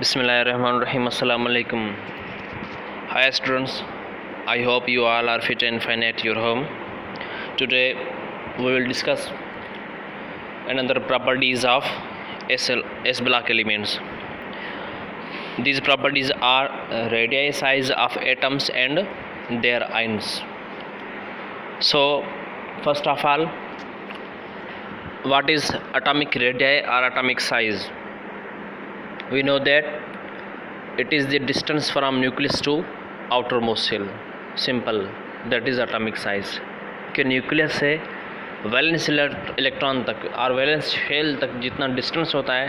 Bismillahirrahmanirrahim. Assalamu alaikum. Hi students, I hope you all are fit and fine at your home. Today we will discuss another properties of S block elements. These properties are radii, size of atoms and their ions. So first of all, what is atomic radii or atomic size? We know that it is the distance from nucleus to outermost shell. Simple, that is atomic size. कि nucleus से valence electron तक और valence shell तक जितना distance होता है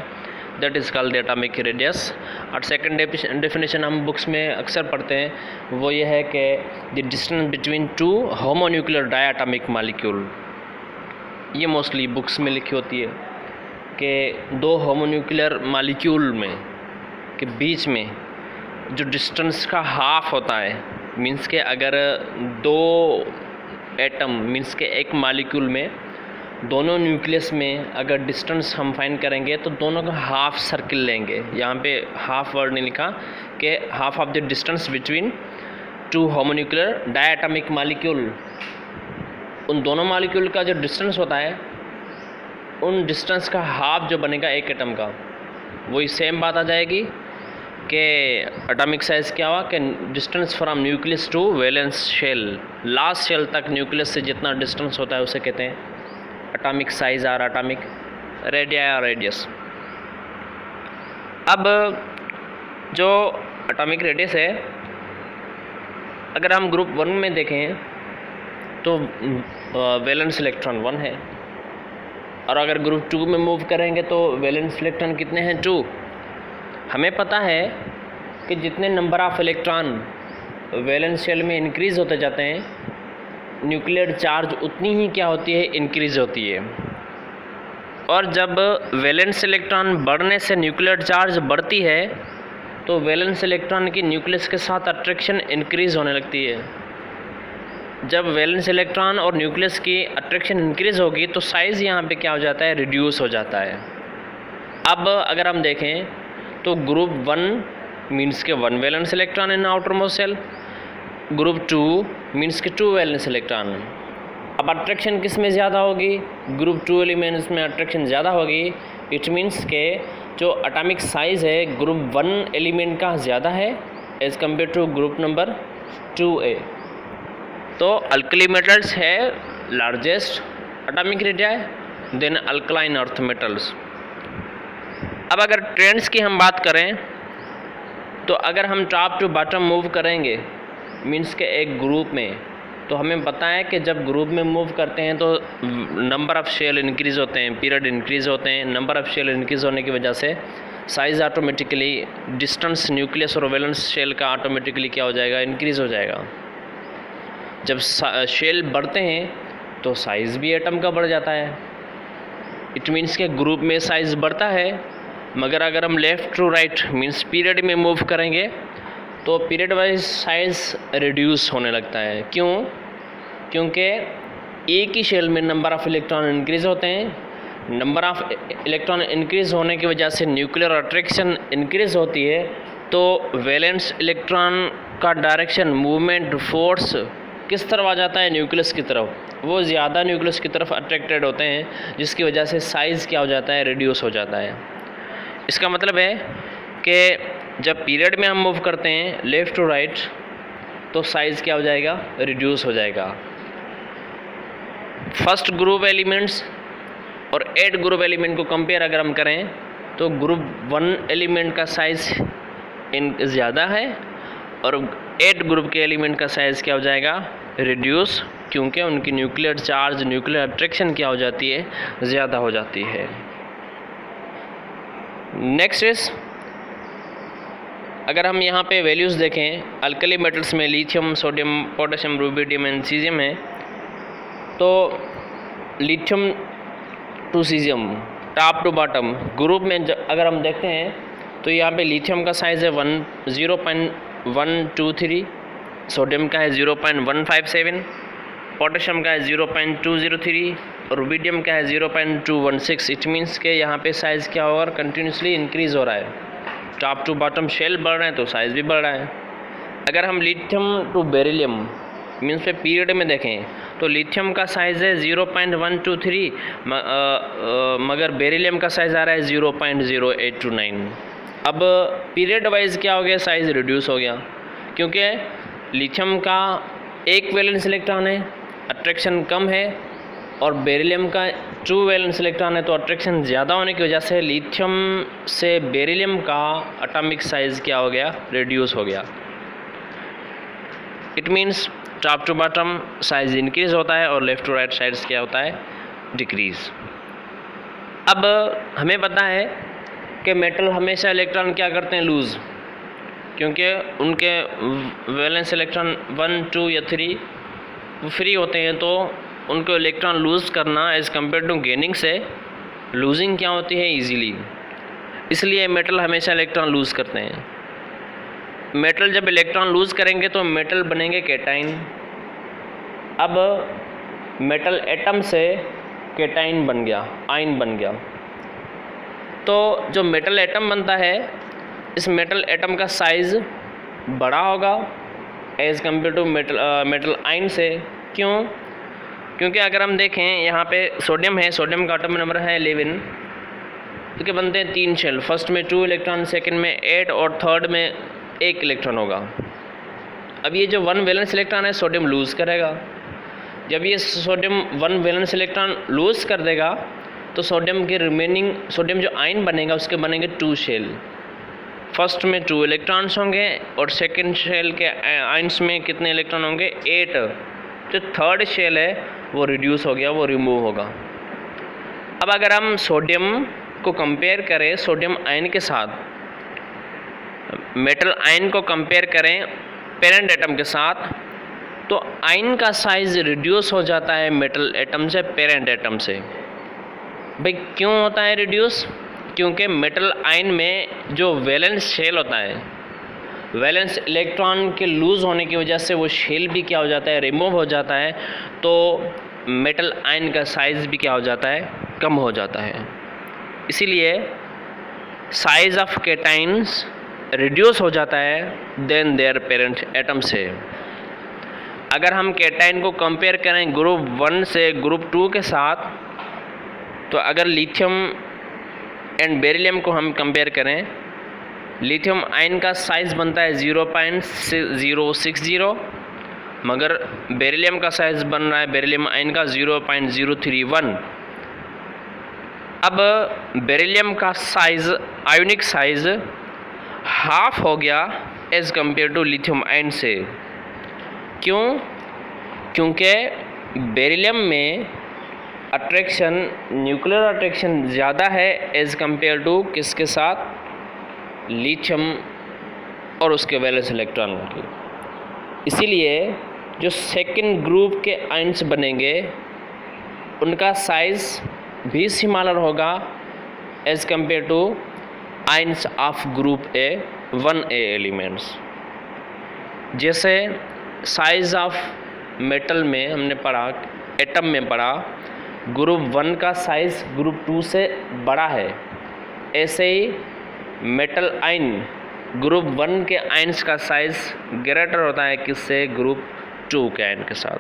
that is called the atomic radius. और second definition हम बुक्स में अक्सर पढ़ते हैं, वो ये है कि the distance between two homonuclear diatomic molecule. ये मोस्टली बुक्स में लिखी होती है कि दो होमोन्यूक्लियर मॉलिक्यूल में के बीच में जो डिस्टेंस का हाफ होता है, मींस के अगर दो एटम मींस के एक मॉलिक्यूल में दोनों न्यूक्लियस में अगर डिस्टेंस हम फाइंड करेंगे तो दोनों का हाफ सर्किल लेंगे. यहाँ पे हाफ वर्ड नहीं लिखा कि half of the distance between two homonuclear diatomic molecule. उन दोनों मॉलिक्यूल का जो डिस्टेंस होता है, उन डिस्टेंस का हाफ जो बनेगा एक एटम का, वही सेम बात आ जाएगी कि एटॉमिक साइज़ क्या हुआ कि distance from nucleus to valence shell, last shell तक न्यूक्लियस से जितना डिस्टेंस होता है उसे कहते हैं एटॉमिक साइज़ और एटॉमिक रेडियस और रेडियस. अब जो एटॉमिक रेडियस है, अगर हम ग्रुप 1 में देखें तो वैलेंस इलेक्ट्रॉन 1 है, और अगर ग्रुप 2 में मूव करेंगे तो वैलेंस इलेक्ट्रॉन कितने हैं? 2. हमें पता है कि जितने number of electron valence shell में इंक्रीज़ होते जाते हैं, न्यूक्लियर चार्ज उतनी ही क्या होती है? इंक्रीज़ होती है. और जब वैलेंस इलेक्ट्रॉन बढ़ने से न्यूक्लियर चार्ज बढ़ती है तो वैलेंस इलेक्ट्रॉन की न्यूक्लियस के साथ अट्रैक्शन इंक्रीज़ होने लगती है. जब वैलेंस इलेक्ट्रॉन और न्यूक्लियस की अट्रैक्शन इंक्रीज़ होगी तो साइज़ यहाँ पे क्या हो जाता है? रिड्यूस हो जाता है. अब अगर हम देखें तो ग्रुप 1 मीन्स के 1 valence electron in outer most shell, group 2 means के 2 वैलेंस इलेक्ट्रॉन. अब अट्रैक्शन किस में ज़्यादा होगी? ग्रुप 2 एलिमेंट्स में अट्रैक्शन ज़्यादा होगी. इट मीन्स के जो एटॉमिक साइज़ है ग्रुप 1 एलिमेंट का ज़्यादा है as compare to group number 2A. तो अल्कली मेटल्स है largest atomic radius than alkaline earth metals. अब अगर ट्रेंड्स की हम बात करें तो अगर हम टॉप टू बॉटम मूव करेंगे मींस के एक ग्रुप में, तो हमें पता है कि जब ग्रुप में मूव करते हैं तो नंबर ऑफ़ शेल इंक्रीज़ होते हैं, पीरियड इंक्रीज़ होते हैं. नंबर ऑफ़ शेल इंक्रीज़ होने की वजह से साइज़ ऑटोमेटिकली, डिस्टेंस न्यूक्लियस और वैलेंस शेल का ऑटोमेटिकली क्या हो जाएगा? इंक्रीज़ हो जाएगा. जब शेल बढ़ते हैं तो साइज़ भी एटम का बढ़ जाता है. इट मीन्स के ग्रुप में साइज़ बढ़ता है, मगर अगर हम left to right means period में मूव करेंगे तो पीरियड वाइज साइज़ रिड्यूस होने लगता है. क्यों? क्योंकि एक ही शेल में नंबर ऑफ़ इलेक्ट्रॉन इंक्रीज़ होते हैं. नंबर ऑफ़ इलेक्ट्रॉन इंक्रीज़ होने की वजह से न्यूक्लियर अट्रैक्शन इंक्रीज़ होती है, तो वैलेंस इलेक्ट्रॉन का डायरेक्शन, मूवमेंट, फोर्स किस तरफ आ जाता है? न्यूक्लियस की तरफ. वो ज़्यादा न्यूक्लियस की तरफ अट्रैक्टेड होते हैं, जिसकी वजह से साइज़ क्या हो जाता है? रिड्यूस हो जाता है. इसका मतलब है कि जब पीरियड में हम मूव करते हैं लेफ़्ट टू राइट तो साइज़ क्या हो जाएगा? रिड्यूस हो जाएगा. फर्स्ट ग्रुप एलिमेंट्स और 8 ग्रुप एलिमेंट को कंपेयर अगर हम करें तो ग्रुप 1 एलिमेंट का साइज़ ज़्यादा है और 8 ग्रुप के एलिमेंट का साइज़ क्या हो जाएगा? रिड्यूस, क्योंकि उनकी न्यूक्लियर चार्ज, न्यूक्लियर अट्रैक्शन क्या हो जाती है? ज़्यादा हो जाती है. नेक्स्ट इज, अगर हम यहाँ पे वैल्यूज़ देखें अल्कली मेटल्स में lithium, sodium, potassium, rubidium and caesium है, तो lithium to caesium top to bottom group में अगर हम देखते हैं तो यहाँ पे लिथियम का साइज़ है 0.123, सोडियम का है 0.157, पोटेशियम का है 0.203 और रुबिडियम का है 0.216. इट मीन्स के यहाँ पे साइज़ क्या होगा? कंटिन्यूसली इंक्रीज़ हो रहा है. टॉप टू बॉटम शेल बढ़ रहे हैं तो साइज़ भी बढ़ रहा है। अगर हम लिथियम टू बेरिलियम मीन्स पे पीरियड में देखें तो लिथियम का साइज़ है 0.123 मगर बेरिलियम का साइज़ आ रहा है 0.0829। अब पीरियड वाइज क्या हो गया, साइज़ रिड्यूस हो गया क्योंकि लिथियम का एक वैलेंस इलेक्ट्रॉन है, अट्रैक्शन कम है, और बेरिलियम का 2 वैलेंस इलेक्ट्रॉन है तो अट्रैक्शन ज़्यादा होने की वजह से लिथियम से बेरिलियम का एटॉमिक साइज़ क्या हो गया, रिड्यूस हो गया। It means top to bottom size increase होता है और लेफ़्ट टू राइट साइड्स क्या होता है, डिक्रीज़। अब हमें पता है कि मेटल हमेशा इलेक्ट्रॉन क्या करते हैं, लूज़, क्योंकि उनके वैलेंस इलेक्ट्रॉन 1, 2 या 3 वो फ्री होते हैं, तो उनको इलेक्ट्रॉन लूज़ करना एज़ कम्पेयर टू गेनिंग से लूजिंग क्या होती है, ईजीली। इसलिए मेटल हमेशा इलेक्ट्रॉन लूज़ करते हैं। मेटल जब इलेक्ट्रॉन लूज़ करेंगे तो मेटल बनेंगे कैटाइन। अब मेटल एटम से कैटाइन बन गया, आयन बन गया। तो जो मेटल एटम बनता है, इस मेटल एटम का साइज़ बड़ा होगा as compare to metal ion से। क्यों? क्योंकि अगर हम देखें यहाँ पे सोडियम है, सोडियम का एटम नंबर है 11, क्योंकि बनते हैं 3 शेल, फर्स्ट में 2 इलेक्ट्रॉन, सेकंड में 8 और थर्ड में 1 इलेक्ट्रॉन होगा। अब ये जो 1 वैलेंस इलेक्ट्रॉन है सोडियम लूज़ करेगा। जब ये सोडियम 1 वैलेंस इलेक्ट्रॉन लूज़ कर देगा तो सोडियम के रिमेनिंग, सोडियम जो आयन बनेगा उसके बनेंगे 2 शेल। फर्स्ट में 2 इलेक्ट्रॉन्स होंगे और सेकंड शेल के आयन्स में कितने इलेक्ट्रॉन होंगे, 8। जो थर्ड शेल है वो रिड्यूस हो गया, वो रिमूव होगा। अब अगर हम सोडियम को कंपेयर करें सोडियम आयन के साथ, मेटल आयन को कंपेयर करें पेरेंट एटम के साथ, तो आयन का साइज़ रिड्यूस हो जाता है मेटल एटम से पेरेंट एटम से। भाई क्यों होता है रिड्यूस? क्योंकि मेटल आयन में जो वैलेंस शेल होता है, वैलेंस इलेक्ट्रॉन के लूज़ होने की वजह से वो शेल भी क्या हो जाता है, रिमूव हो जाता है, तो मेटल आयन का साइज़ भी क्या हो जाता है, कम हो जाता है। इसीलिए साइज़ ऑफ कैटाइन्स रिड्यूस हो जाता है देन देयर पेरेंट एटम से। अगर हम कैटाइन को कंपेयर करें ग्रुप 1 से ग्रुप 2 के साथ, तो अगर लिथियम एंड बेरिलियम को हम कंपेयर करें, लिथियम आयन का साइज़ बनता है 0.060, मगर बेरिलियम का साइज़ बन रहा है बेरिलियम आयन का 0.031। अब बेरिलियम का साइज़, आयोनिक साइज़ हाफ हो गया as compare to lithium ion से। क्यों? क्योंकि बेरिलियम में अट्रैक्शन, न्यूक्लियर अट्रैक्शन ज़्यादा है एज़ कम्पेयर टू किसके साथ, लिथियम और उसके वैलेंस इलेक्ट्रॉन की। इसीलिए जो सेकंड ग्रुप के आयन्स बनेंगे उनका साइज़ भी सिमिलर होगा as compare to ions of group a 1A elements. जैसे साइज़ ऑफ मेटल में हमने पढ़ा, एटम में पढ़ा, ग्रुप 1 का साइज़ ग्रुप 2 से बड़ा है, ऐसे ही मेटल आयन ग्रुप 1 के आयन्स का साइज़ ग्रेटर होता है किससे, ग्रुप 2 के आयन के साथ।